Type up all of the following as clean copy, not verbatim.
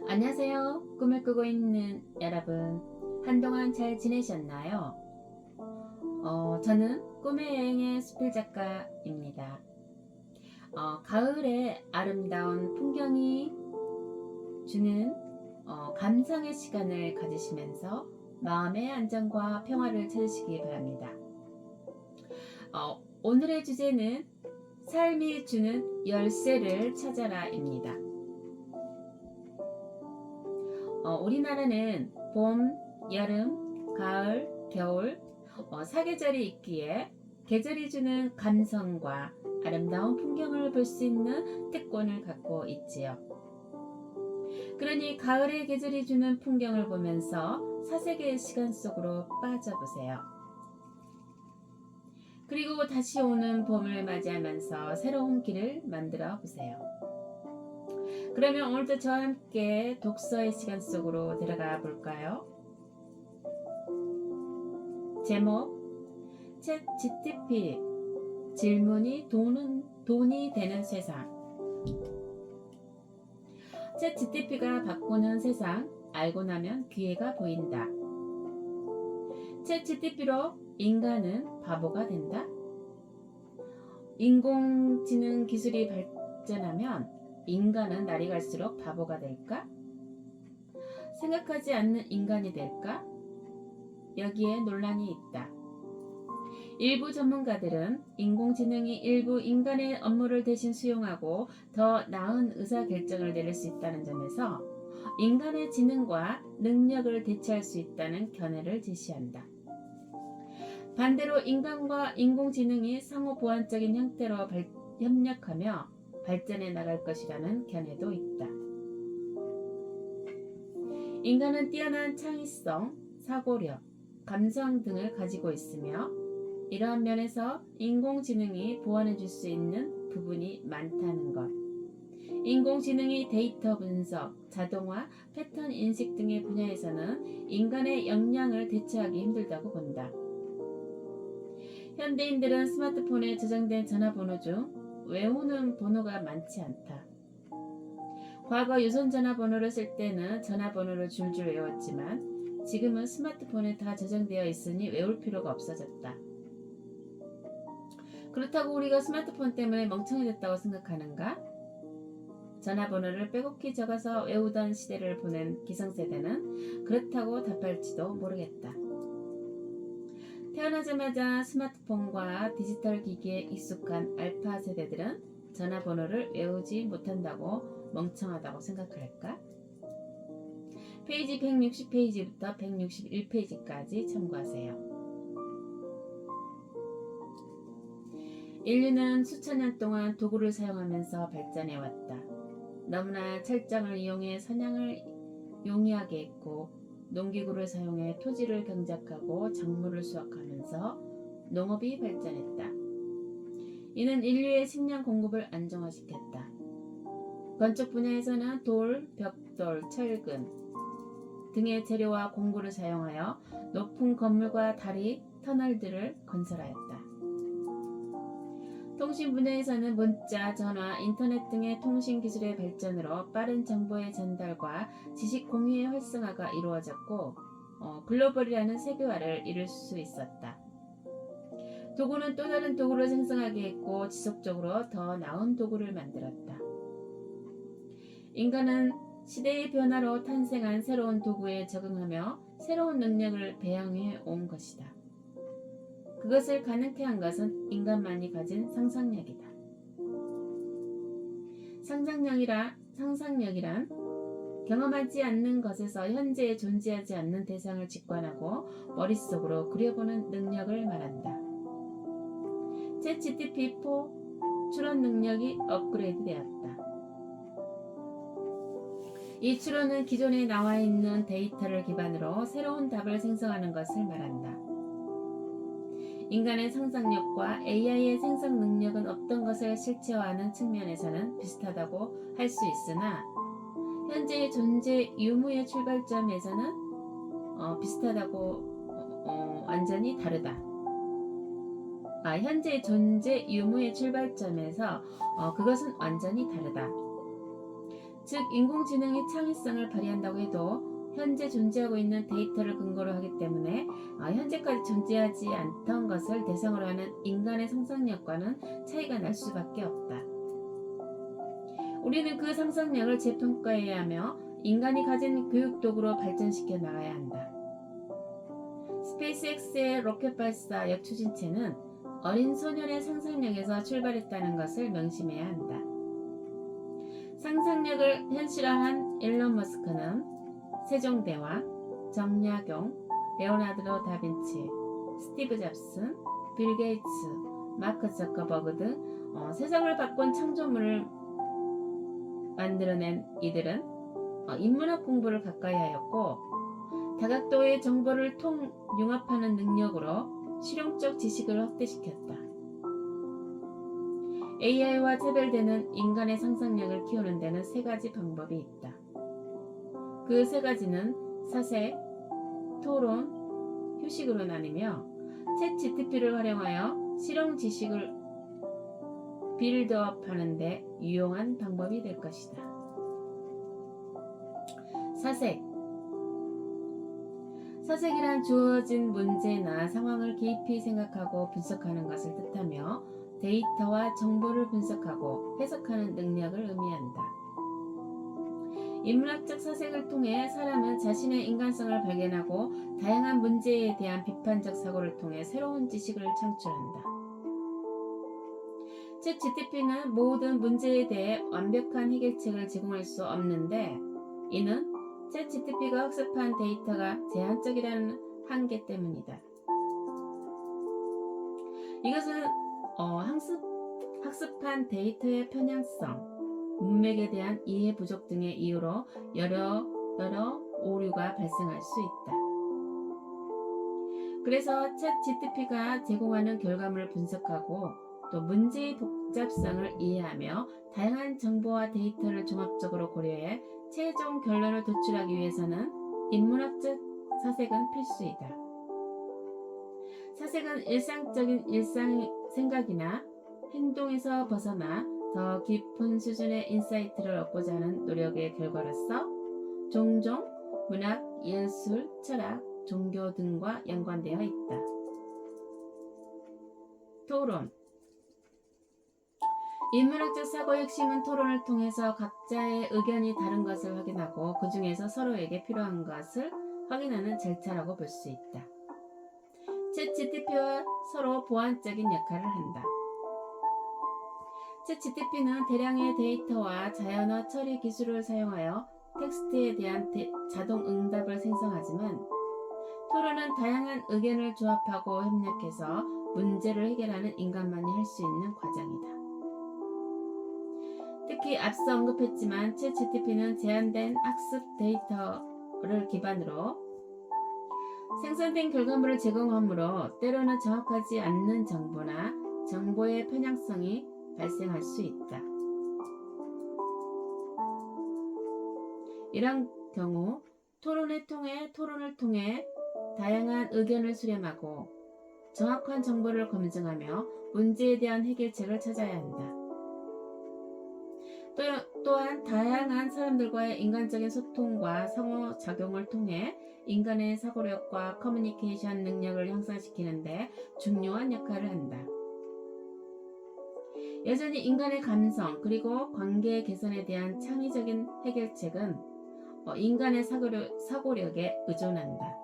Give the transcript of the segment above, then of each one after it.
안녕하세요. 꿈을 꾸고 있는 여러분, 한동안 잘 지내셨나요? 저는 꿈의 여행의 수필 작가입니다. 가을의 아름다운 풍경이 주는 감상의 시간을 가지시면서 마음의 안정과 평화를 찾으시기 바랍니다. 오늘의 주제는 삶이 주는 열쇠를 찾아라입니다. 우리나라는 봄, 여름, 가을, 겨울 사계절이 있기에 계절이 주는 감성과 아름다운 풍경을 볼 수 있는 특권을 갖고 있지요. 그러니 가을의 계절이 주는 풍경을 보면서 사색의 시간 속으로 빠져보세요. 그리고 다시 오는 봄을 맞이하면서 새로운 길을 만들어 보세요. 그러면 오늘도 저와 함께 독서의 시간 속으로 들어가 볼까요? 제목 챗 GTP 질문이 돈이 되는 세상. 챗 GTP가 바꾸는 세상, 알고 나면 기회가 보인다. 챗 GTP로 인간은 바보가 된다. 인공지능 기술이 발전하면 인간은 날이 갈수록 바보가 될까? 생각하지 않는 인간이 될까? 여기에 논란이 있다. 일부 전문가들은 인공지능이 일부 인간의 업무를 대신 수용하고 더 나은 의사결정을 내릴 수 있다는 점에서 인간의 지능과 능력을 대체할 수 있다는 견해를 제시한다. 반대로 인간과 인공지능이 상호 보완적인 형태로 협력하며 발전해 나갈 것이라는 견해도 있다. 인간은 뛰어난 창의성, 사고력, 감성 등을 가지고 있으며 이러한 면에서 인공지능이 보완해 줄 수 있는 부분이 많다는 것. 인공지능이 데이터 분석, 자동화, 패턴 인식 등의 분야에서는 인간의 역량을 대체하기 힘들다고 본다. 현대인들은 스마트폰에 저장된 전화번호 중 외우는 번호가 많지 않다. 과거 유선 전화번호를 쓸 때는 전화번호를 줄줄 외웠지만 지금은 스마트폰에 다 저장되어 있으니 외울 필요가 없어졌다. 그렇다고 우리가 스마트폰 때문에 멍청이 됐다고 생각하는가? 전화번호를 빼곡히 적어서 외우던 시대를 보낸 기성세대는 그렇다고 답할지도 모르겠다. 태어나자마자 스마트폰과 디지털 기기에 익숙한 알파 세대들은 전화번호를 외우지 못한다고 멍청하다고 생각할까? 페이지 160페이지부터 161페이지까지 참고하세요. 인류는 수천 년 동안 도구를 사용하면서 발전해왔다. 너무나 철장을 이용해 사냥을 용이하게 했고 농기구를 사용해 토지를 경작하고 작물을 수확하면서 농업이 발전했다. 이는 인류의 식량 공급을 안정화시켰다. 건축 분야에서는 돌, 벽돌, 철근 등의 재료와 공구를 사용하여 높은 건물과 다리, 터널들을 건설하였다. 통신 분야에서는 문자, 전화, 인터넷 등의 통신 기술의 발전으로 빠른 정보의 전달과 지식 공유의 활성화가 이루어졌고 글로벌이라는 세계화를 이룰 수 있었다. 도구는 또 다른 도구를 생성하게 했고 지속적으로 더 나은 도구를 만들었다. 인간은 시대의 변화로 탄생한 새로운 도구에 적응하며 새로운 능력을 배양해 온 것이다. 그것을 가능케 한 것은 인간만이 가진 상상력이다. 상상력이란 경험하지 않는 것에서 현재에 존재하지 않는 대상을 직관하고 머릿속으로 그려보는 능력을 말한다. 챗 GTP4 추론 능력이 업그레이드 되었다. 이 추론은 기존에 나와 있는 데이터를 기반으로 새로운 답을 생성하는 것을 말한다. 인간의 상상력과 AI의 생성 능력은 어떤 것을 실체화하는 측면에서는 비슷하다고 할 수 있으나 현재의 존재 유무의 출발점에서는 비슷하다고 완전히 다르다. 현재의 존재 유무의 출발점에서 그것은 완전히 다르다. 즉 인공지능이 창의성을 발휘한다고 해도 현재 존재하고 있는 데이터를 근거로 하기 때문에 현재까지 존재하지 않던 것을 대상으로 하는 인간의 상상력과는 차이가 날 수밖에 없다. 우리는 그 상상력을 재평가해야 하며 인간이 가진 교육도구로 발전시켜 나가야 한다. 스페이스X의 로켓 발사 역추진체는 어린 소년의 상상력에서 출발했다는 것을 명심해야 한다. 상상력을 현실화한 일론 머스크는 세종대왕, 정약용, 레오나르도 다빈치, 스티브 잡스, 빌 게이츠, 마크 저커버그 등 세상을 바꾼 창조물을 만들어낸 이들은 인문학 공부를 가까이 하였고 다각도의 정보를 융합하는 능력으로 실용적 지식을 확대시켰다. AI와 차별되는 인간의 상상력을 키우는 데는 세 가지 방법이 있다. 그 세 가지는 사색, 토론, 휴식으로 나뉘며 챗 GTP를 활용하여 실용 지식을 빌드업 하는데 유용한 방법이 될 것이다. 사색. 사색이란 주어진 문제나 상황을 깊이 생각하고 분석하는 것을 뜻하며 데이터와 정보를 분석하고 해석하는 능력을 의미한다. 인문학적 사색을 통해 사람은 자신의 인간성을 발견하고 다양한 문제에 대한 비판적 사고를 통해 새로운 지식을 창출한다. 챗 GTP는 모든 문제에 대해 완벽한 해결책을 제공할 수 없는데 이는 챗 GTP가 학습한 데이터가 제한적이라는 한계 때문이다. 이것은 학습한 데이터의 편향성, 문맥에 대한 이해 부족 등의 이유로 여러 오류가 발생할 수 있다. 그래서 챗 GTP가 제공하는 결과물을 분석하고 또 문제의 복잡성을 이해하며 다양한 정보와 데이터를 종합적으로 고려해 최종 결론을 도출하기 위해서는 인문학적 사색은 필수이다. 사색은 일상적인 생각이나 행동에서 벗어나 더 깊은 수준의 인사이트를 얻고자 하는 노력의 결과로서 종종 문학, 예술, 철학, 종교 등과 연관되어 있다. 토론. 인문학적 사고의 핵심은 토론을 통해서 각자의 의견이 다른 것을 확인하고 그 중에서 서로에게 필요한 것을 확인하는 절차라고 볼 수 있다. 챗 GTP와 서로 보완적인 역할을 한다. 챗 GTP는 대량의 데이터와 자연어 처리 기술을 사용하여 텍스트에 대한 자동 응답을 생성하지만 토론은 다양한 의견을 조합하고 협력해서 문제를 해결하는 인간만이 할 수 있는 과정이다. 특히 앞서 언급했지만 챗 GTP는 제한된 학습 데이터를 기반으로 생성된 결과물을 제공하므로 때로는 정확하지 않는 정보나 정보의 편향성이 발생할 수 있다. 이런 경우 토론을 통해 다양한 의견을 수렴하고 정확한 정보를 검증하며 문제에 대한 해결책을 찾아야 한다. 또한 다양한 사람들과의 인간적인 소통과 상호작용을 통해 인간의 사고력과 커뮤니케이션 능력을 향상시키는 데 중요한 역할을 한다. 여전히 인간의 감성 그리고 관계 개선에 대한 창의적인 해결책은 인간의 사고력에 의존한다.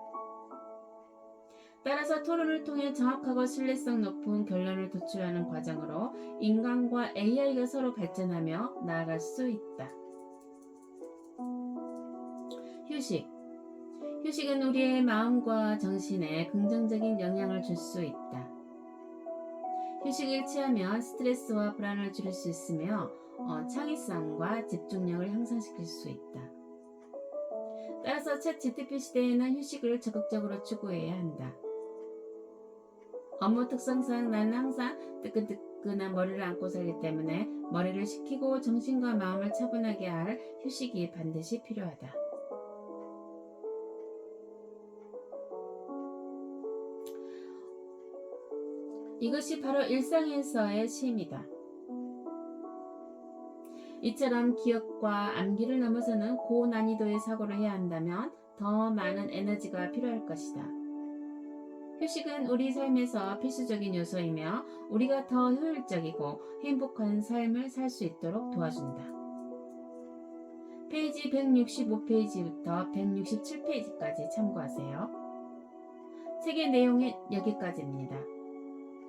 따라서 토론을 통해 정확하고 신뢰성 높은 결론을 도출하는 과정으로 인간과 AI가 서로 발전하며 나아갈 수 있다. 휴식은 우리의 마음과 정신에 긍정적인 영향을 줄 수 있다. 휴식을 취하면 스트레스와 불안을 줄일 수 있으며 창의성과 집중력을 향상시킬 수 있다. 따라서 챗 GTP 시대에는 휴식을 적극적으로 추구해야 한다. 업무 특성상 나는 항상 뜨끈뜨끈한 머리를 안고 살기 때문에 머리를 식히고 정신과 마음을 차분하게 할 휴식이 반드시 필요하다. 이것이 바로 일상에서의 쉼이다. 이처럼 기억과 암기를 넘어서는 고난이도의 사고를 해야 한다면 더 많은 에너지가 필요할 것이다. 휴식은 우리 삶에서 필수적인 요소이며 우리가 더 효율적이고 행복한 삶을 살 수 있도록 도와준다. 페이지 165페이지부터 167페이지까지 참고하세요. 책의 내용은 여기까지입니다.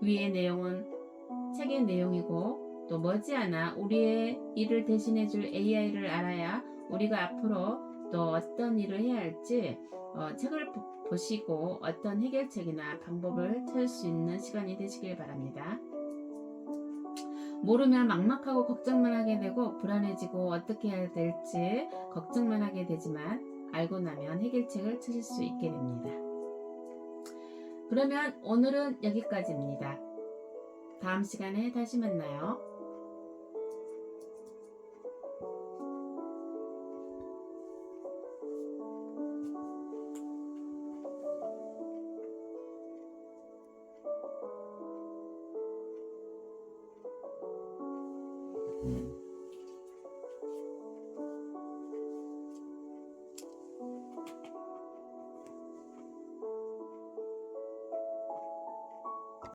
위의 내용은 책의 내용이고 또 머지않아 우리의 일을 대신해줄 AI를 알아야 우리가 앞으로 또 어떤 일을 해야 할지 책을 보시고 어떤 해결책이나 방법을 찾을 수 있는 시간이 되시길 바랍니다. 모르면 막막하고 걱정만 하게 되고 불안해지고 어떻게 해야 될지 걱정만 하게 되지만 알고 나면 해결책을 찾을 수 있게 됩니다. 그러면 오늘은 여기까지입니다. 다음 시간에 다시 만나요.